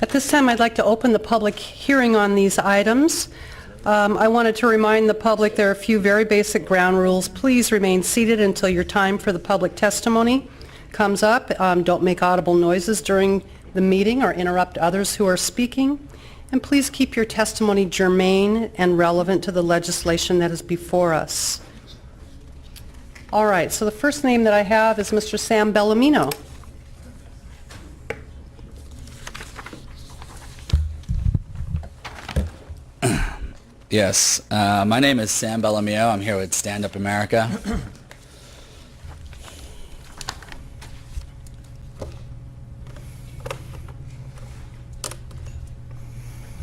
At this time, I'd like to open the public hearing on these items. I wanted to remind the public there are a few very basic ground rules. Please remain seated until your time for the public testimony comes up. Don't make audible noises during the meeting or interrupt others who are speaking. And please keep your testimony germane and relevant to the legislation that is before us. All right, so the first name that I have is Mr. Sam Bellamino. Yes, my name is Sam Bellamino. I'm here with StandUP-America.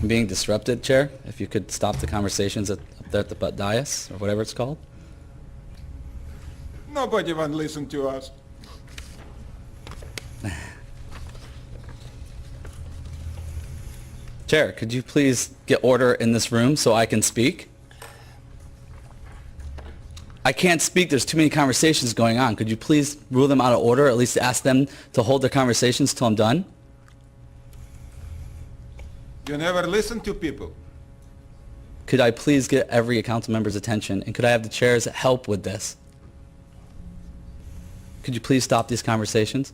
I'm being disrupted, Chair. If you could stop the conversations up there at the dais, or whatever it's called. Nobody want to listen to us. Chair, could you please get order in this room so I can speak? I can't speak. There's too many conversations going on. Could you please rule them out of order, or at least ask them to hold their conversations till I'm done? You never listen to people. Could I please get every council member's attention, and could I have the chair's help with this? Could you please stop these conversations?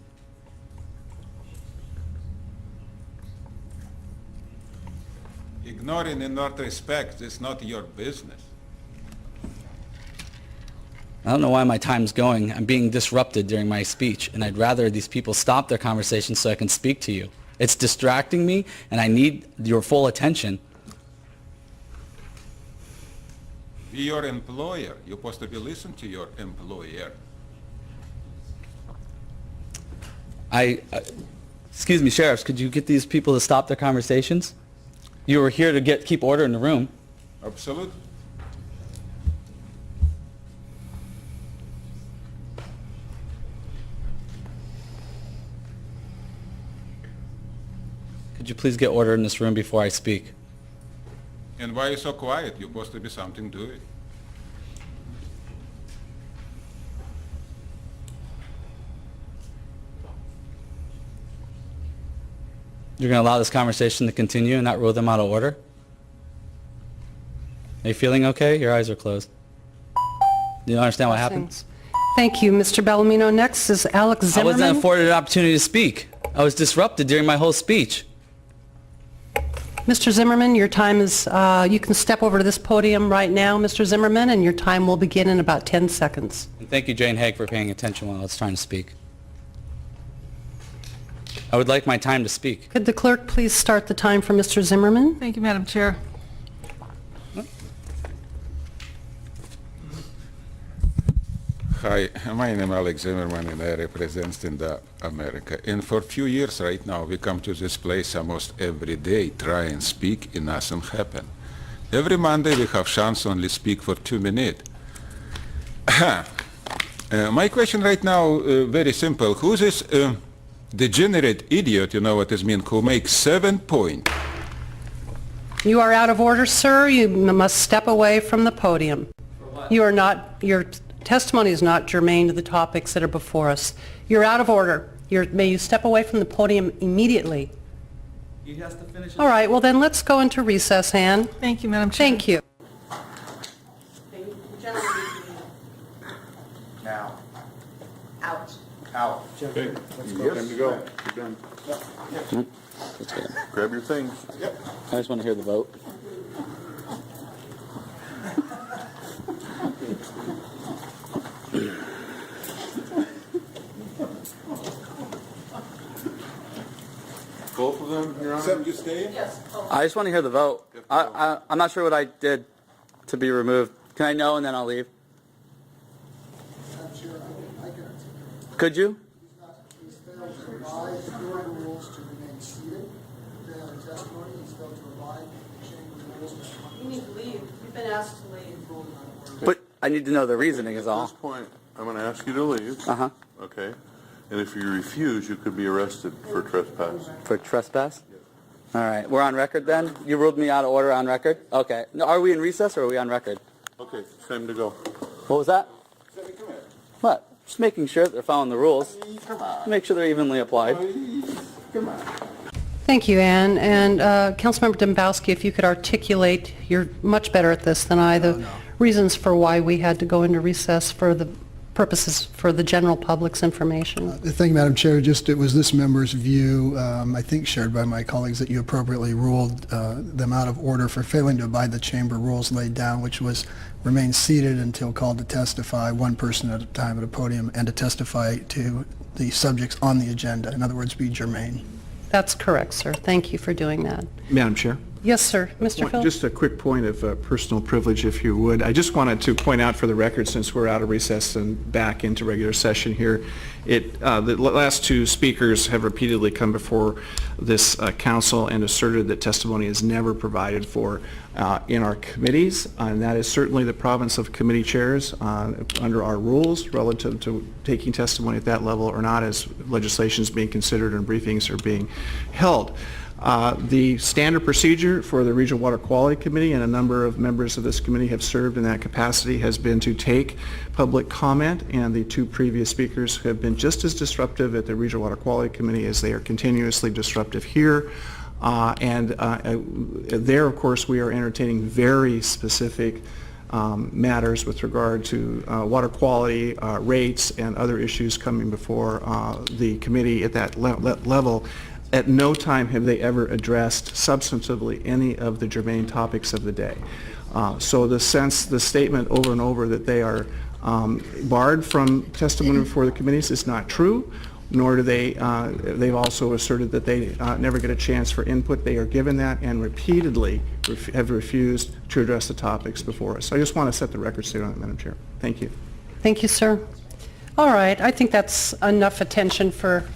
Ignoring in that respect is not your business. I don't know why my time's going. I'm being disrupted during my speech, and I'd rather these people stop their conversations so I can speak to you. It's distracting me, and I need your full attention. Be your employer. You're supposed to be listen to your employer. Excuse me, sheriffs, could you get these people to stop their conversations? You were here to keep order in the room. Absolutely. Could you please get order in this room before I speak? And why are you so quiet? You're supposed to be something doing. You're going to allow this conversation to continue and not rule them out of order? Are you feeling okay? Your eyes are closed. Do you understand what happened? Thank you, Mr. Bellamino. Next is Alex Zimerman. I wasn't afforded an opportunity to speak. I was disrupted during my whole speech. Mr. Zimmerman, your time is, you can step over to this podium right now, Mr. Zimmerman, and your time will begin in about 10 seconds. And thank you, Jane Haig, for paying attention while I was trying to speak. I would like my time to speak. Could the clerk please start the time for Mr. Zimmerman? Thank you, Madam Chair. Hi, my name is Alex Zimerman, and I represent StandUP-America. And for a few years right now, we come to this place almost every day, try and speak, and nothing happen. Every Monday, we have chance only speak for 2 minutes. My question right now, very simple. Who's this degenerate idiot, you know what this means, who makes 7 points? You are out of order, sir. You must step away from the podium. You are not, your testimony is not germane to the topics that are before us. You're out of order. May you step away from the podium immediately. He has to finish. All right, well then let's go into recess, Ann. Thank you, Madam Chair. Thank you. Now. Out. Out. Okay, let's go. Time to go. You're done. Let's go. Grab your things. I just want to hear the vote. Both of them, Your Honor? Sam, you stay? Yes. I just want to hear the vote. I'm not sure what I did to be removed. Can I know and then I'll leave? Could you? He's failed to abide your rules to remain seated. They have a testimony. He's failed to abide the chamber rules. You need to leave. You've been asked to leave. But I need to know the reasoning is At all. this point, I'm going to ask you to leave. Uh-huh. Okay? And if you refuse, you could be arrested for trespass. For trespass? All right. We're on record then? You ruled me out of order on record? Okay. No, are we in recess or are we on record? Okay, it's time to go. What was that? Sammy, come here. What? Just making sure that they're following the rules. Come on. Make sure they're evenly applied. Come on. Thank you, Ann. And Councilmember Dembowski, if you could articulate, you're much better at this than I, the reasons for why we had to go into recess for the purposes for the general public's information. Thank you, Madam Chair. Just, it was this member's view, I think shared by my colleagues, that you appropriately ruled them out of order for failing to abide the chamber rules laid down, which was remain seated until called to testify, one person at a time at a podium, and to testify to the subjects on the agenda. In other words, be germane. That's correct, sir. Thank you for doing that. Madam Chair? Yes, sir. Mr. Phil? Just a quick point of personal privilege, if you would. I just wanted to point out for the record, since we're out of recess and back into regular session here, the last two speakers have repeatedly come before this council and asserted that testimony is never provided for in our committees, and that is certainly the province of committee chairs under our rules relative to taking testimony at that level or not, as legislation is being considered and briefings are being held. The standard procedure for the Regional Water Quality Committee, and a number of members of this committee have served in that capacity, has been to take public comment, and the two previous speakers have been just as disruptive at the Regional Water Quality Committee as they are continuously disruptive here. There, of course, we are entertaining very specific matters with regard to water quality, rates, and other issues coming before the committee at that level. At no time have they ever addressed substantively any of the germane topics of the day. So the statement over and over that they are barred from testimony before the committees is not true, nor do they've also asserted that they never get a chance for input. They are given that and repeatedly have refused to address the topics before us. So I just want to set the record straight on that, Madam Chair. Thank you. Thank you, sir. All right. I think that's enough attention for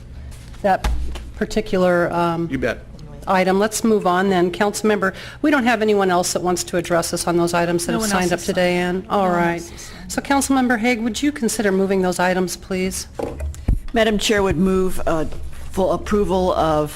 that particular You bet. item. Let's move on then. Councilmember, we don't have anyone else that wants to address us on those items that have signed up today, Ann? All right. So Councilmember Hague, would you consider moving those items, please? Madam Chair would move full approval of